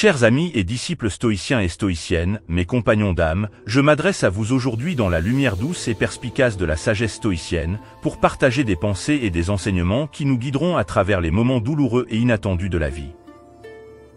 Chers amis et disciples stoïciens et stoïciennes, mes compagnons d'âme, je m'adresse à vous aujourd'hui dans la lumière douce et perspicace de la sagesse stoïcienne, pour partager des pensées et des enseignements qui nous guideront à travers les moments douloureux et inattendus de la vie.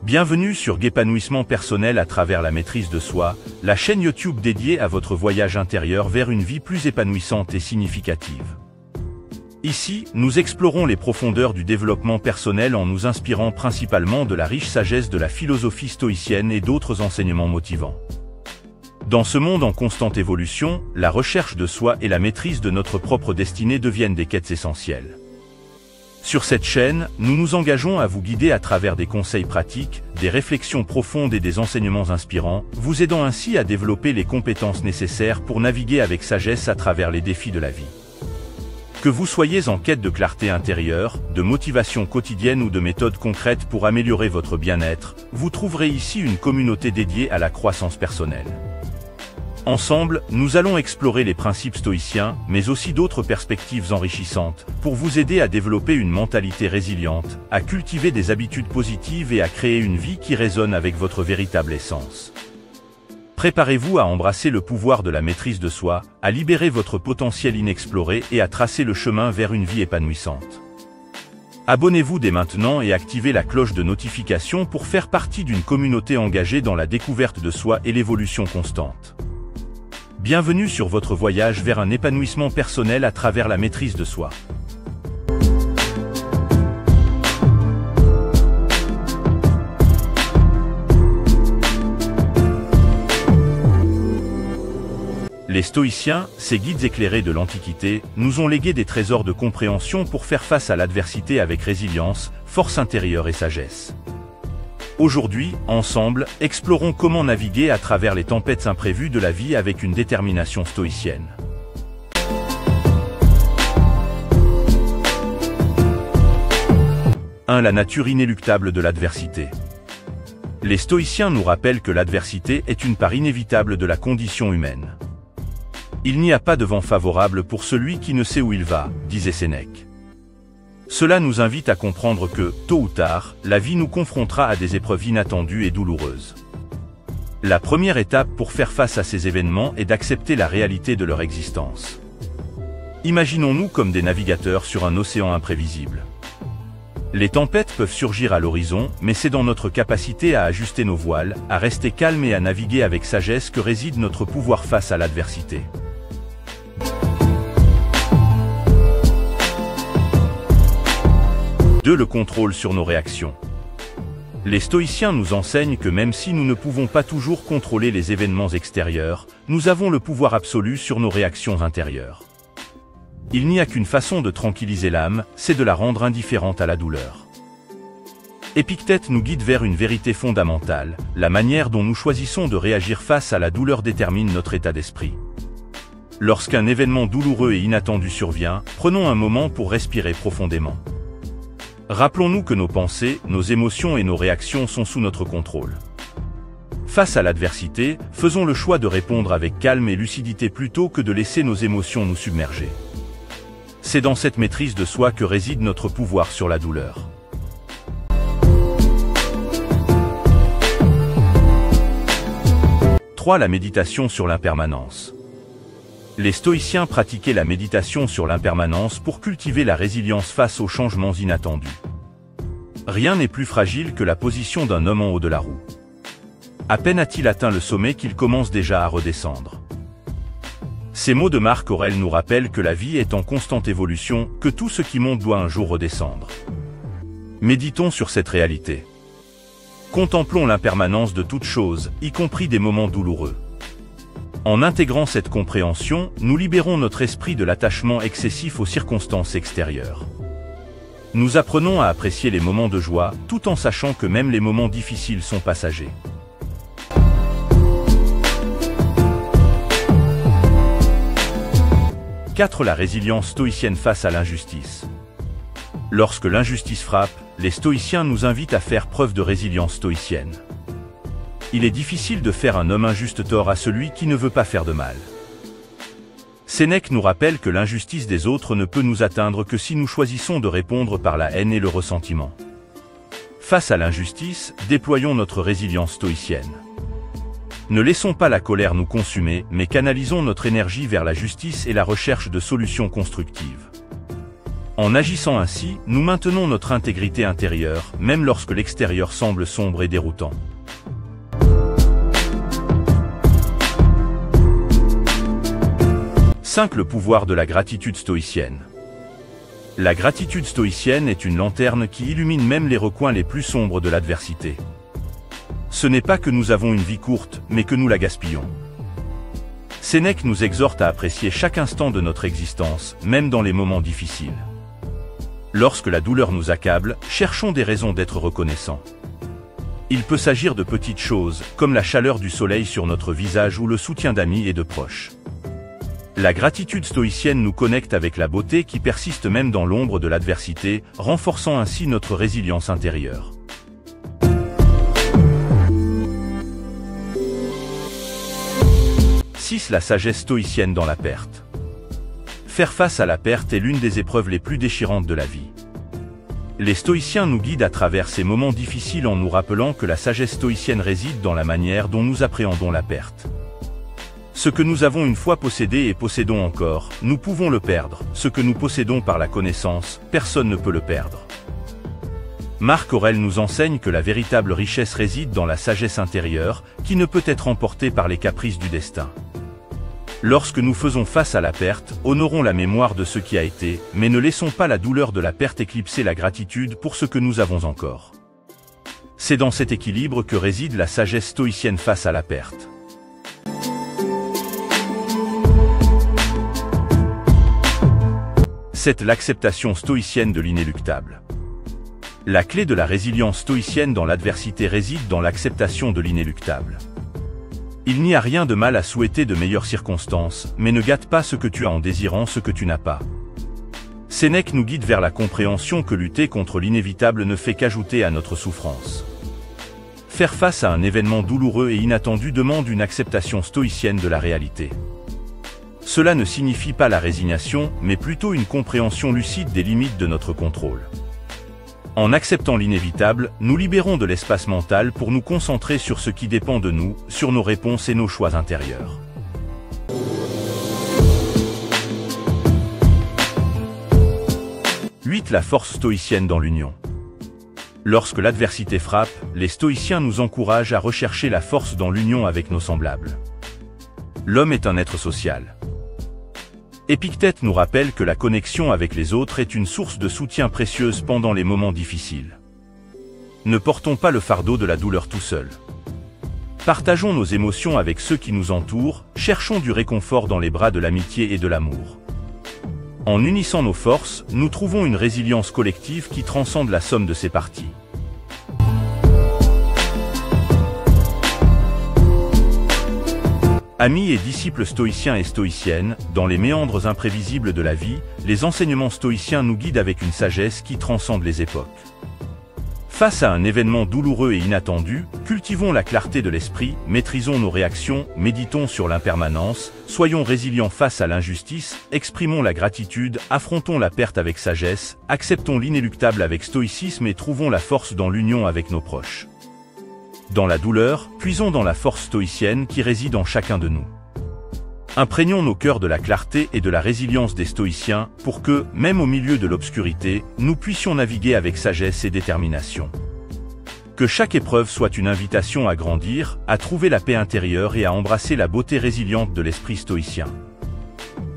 Bienvenue sur Épanouissement personnel à travers la maîtrise de soi, la chaîne YouTube dédiée à votre voyage intérieur vers une vie plus épanouissante et significative. Ici, nous explorons les profondeurs du développement personnel en nous inspirant principalement de la riche sagesse de la philosophie stoïcienne et d'autres enseignements motivants. Dans ce monde en constante évolution, la recherche de soi et la maîtrise de notre propre destinée deviennent des quêtes essentielles. Sur cette chaîne, nous nous engageons à vous guider à travers des conseils pratiques, des réflexions profondes et des enseignements inspirants, vous aidant ainsi à développer les compétences nécessaires pour naviguer avec sagesse à travers les défis de la vie. Que vous soyez en quête de clarté intérieure, de motivation quotidienne ou de méthodes concrètes pour améliorer votre bien-être, vous trouverez ici une communauté dédiée à la croissance personnelle. Ensemble, nous allons explorer les principes stoïciens, mais aussi d'autres perspectives enrichissantes, pour vous aider à développer une mentalité résiliente, à cultiver des habitudes positives et à créer une vie qui résonne avec votre véritable essence. Préparez-vous à embrasser le pouvoir de la maîtrise de soi, à libérer votre potentiel inexploré et à tracer le chemin vers une vie épanouissante. Abonnez-vous dès maintenant et activez la cloche de notification pour faire partie d'une communauté engagée dans la découverte de soi et l'évolution constante. Bienvenue sur votre voyage vers un épanouissement personnel à travers la maîtrise de soi. Les stoïciens, ces guides éclairés de l'Antiquité, nous ont légué des trésors de compréhension pour faire face à l'adversité avec résilience, force intérieure et sagesse. Aujourd'hui, ensemble, explorons comment naviguer à travers les tempêtes imprévues de la vie avec une détermination stoïcienne. La nature inéluctable de l'adversité. Les stoïciens nous rappellent que l'adversité est une part inévitable de la condition humaine. Il n'y a pas de vent favorable pour celui qui ne sait où il va, disait Sénèque. Cela nous invite à comprendre que, tôt ou tard, la vie nous confrontera à des épreuves inattendues et douloureuses. La première étape pour faire face à ces événements est d'accepter la réalité de leur existence. Imaginons-nous comme des navigateurs sur un océan imprévisible. Les tempêtes peuvent surgir à l'horizon, mais c'est dans notre capacité à ajuster nos voiles, à rester calmes et à naviguer avec sagesse que réside notre pouvoir face à l'adversité. Le contrôle sur nos réactions. Les stoïciens nous enseignent que même si nous ne pouvons pas toujours contrôler les événements extérieurs, nous avons le pouvoir absolu sur nos réactions intérieures. Il n'y a qu'une façon de tranquilliser l'âme, c'est de la rendre indifférente à la douleur. Épictète nous guide vers une vérité fondamentale, la manière dont nous choisissons de réagir face à la douleur détermine notre état d'esprit. Lorsqu'un événement douloureux et inattendu survient, prenons un moment pour respirer profondément. Rappelons-nous que nos pensées, nos émotions et nos réactions sont sous notre contrôle. Face à l'adversité, faisons le choix de répondre avec calme et lucidité plutôt que de laisser nos émotions nous submerger. C'est dans cette maîtrise de soi que réside notre pouvoir sur la douleur. La méditation sur l'impermanence. Les stoïciens pratiquaient la méditation sur l'impermanence pour cultiver la résilience face aux changements inattendus. Rien n'est plus fragile que la position d'un homme en haut de la roue. À peine a-t-il atteint le sommet qu'il commence déjà à redescendre. Ces mots de Marc Aurèle nous rappellent que la vie est en constante évolution, que tout ce qui monte doit un jour redescendre. Méditons sur cette réalité. Contemplons l'impermanence de toute chose, y compris des moments douloureux. En intégrant cette compréhension, nous libérons notre esprit de l'attachement excessif aux circonstances extérieures. Nous apprenons à apprécier les moments de joie, tout en sachant que même les moments difficiles sont passagers. La résilience stoïcienne face à l'injustice. Lorsque l'injustice frappe, les stoïciens nous invitent à faire preuve de résilience stoïcienne. Il est difficile de faire un homme injuste tort à celui qui ne veut pas faire de mal. Sénèque nous rappelle que l'injustice des autres ne peut nous atteindre que si nous choisissons de répondre par la haine et le ressentiment. Face à l'injustice, déployons notre résilience stoïcienne. Ne laissons pas la colère nous consumer, mais canalisons notre énergie vers la justice et la recherche de solutions constructives. En agissant ainsi, nous maintenons notre intégrité intérieure, même lorsque l'extérieur semble sombre et déroutant. Le pouvoir de la gratitude stoïcienne. La gratitude stoïcienne est une lanterne qui illumine même les recoins les plus sombres de l'adversité. Ce n'est pas que nous avons une vie courte, mais que nous la gaspillons. Sénèque nous exhorte à apprécier chaque instant de notre existence, même dans les moments difficiles. Lorsque la douleur nous accable, cherchons des raisons d'être reconnaissants. Il peut s'agir de petites choses, comme la chaleur du soleil sur notre visage ou le soutien d'amis et de proches. La gratitude stoïcienne nous connecte avec la beauté qui persiste même dans l'ombre de l'adversité, renforçant ainsi notre résilience intérieure. La sagesse stoïcienne dans la perte. Faire face à la perte est l'une des épreuves les plus déchirantes de la vie. Les stoïciens nous guident à travers ces moments difficiles en nous rappelant que la sagesse stoïcienne réside dans la manière dont nous appréhendons la perte. Ce que nous avons une fois possédé et possédons encore, nous pouvons le perdre. Ce que nous possédons par la connaissance, personne ne peut le perdre. Marc Aurèle nous enseigne que la véritable richesse réside dans la sagesse intérieure, qui ne peut être emportée par les caprices du destin. Lorsque nous faisons face à la perte, honorons la mémoire de ce qui a été, mais ne laissons pas la douleur de la perte éclipser la gratitude pour ce que nous avons encore. C'est dans cet équilibre que réside la sagesse stoïcienne face à la perte. C'est l'acceptation stoïcienne de l'inéluctable. La clé de la résilience stoïcienne dans l'adversité réside dans l'acceptation de l'inéluctable. Il n'y a rien de mal à souhaiter de meilleures circonstances, mais ne gâte pas ce que tu as en désirant ce que tu n'as pas. Sénèque nous guide vers la compréhension que lutter contre l'inévitable ne fait qu'ajouter à notre souffrance. Faire face à un événement douloureux et inattendu demande une acceptation stoïcienne de la réalité. Cela ne signifie pas la résignation, mais plutôt une compréhension lucide des limites de notre contrôle. En acceptant l'inévitable, nous libérons de l'espace mental pour nous concentrer sur ce qui dépend de nous, sur nos réponses et nos choix intérieurs. La force stoïcienne dans l'union. Lorsque l'adversité frappe, les stoïciens nous encouragent à rechercher la force dans l'union avec nos semblables. L'homme est un être social. Épictète nous rappelle que la connexion avec les autres est une source de soutien précieuse pendant les moments difficiles. Ne portons pas le fardeau de la douleur tout seul. Partageons nos émotions avec ceux qui nous entourent, cherchons du réconfort dans les bras de l'amitié et de l'amour. En unissant nos forces, nous trouvons une résilience collective qui transcende la somme de ses parties. Amis et disciples stoïciens et stoïciennes, dans les méandres imprévisibles de la vie, les enseignements stoïciens nous guident avec une sagesse qui transcende les époques. Face à un événement douloureux et inattendu, cultivons la clarté de l'esprit, maîtrisons nos réactions, méditons sur l'impermanence, soyons résilients face à l'injustice, exprimons la gratitude, affrontons la perte avec sagesse, acceptons l'inéluctable avec stoïcisme et trouvons la force dans l'union avec nos proches. Dans la douleur, puisons dans la force stoïcienne qui réside en chacun de nous. Imprégnons nos cœurs de la clarté et de la résilience des stoïciens pour que, même au milieu de l'obscurité, nous puissions naviguer avec sagesse et détermination. Que chaque épreuve soit une invitation à grandir, à trouver la paix intérieure et à embrasser la beauté résiliente de l'esprit stoïcien.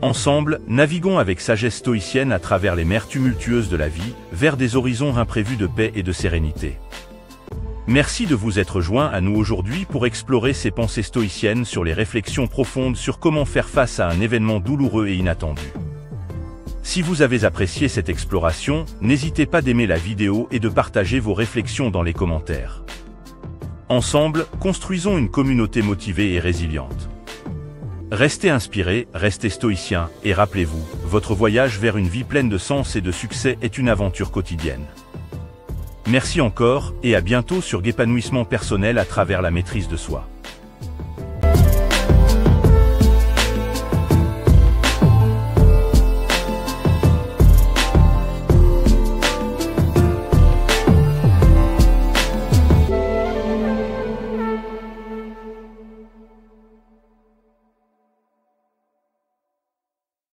Ensemble, naviguons avec sagesse stoïcienne à travers les mers tumultueuses de la vie, vers des horizons imprévus de paix et de sérénité. Merci de vous être joints à nous aujourd'hui pour explorer ces pensées stoïciennes sur les réflexions profondes sur comment faire face à un événement douloureux et inattendu. Si vous avez apprécié cette exploration, n'hésitez pas d'aimer la vidéo et de partager vos réflexions dans les commentaires. Ensemble, construisons une communauté motivée et résiliente. Restez inspirés, restez stoïciens, et rappelez-vous, votre voyage vers une vie pleine de sens et de succès est une aventure quotidienne. Merci encore, et à bientôt sur Épanouissement personnel à travers la maîtrise de soi.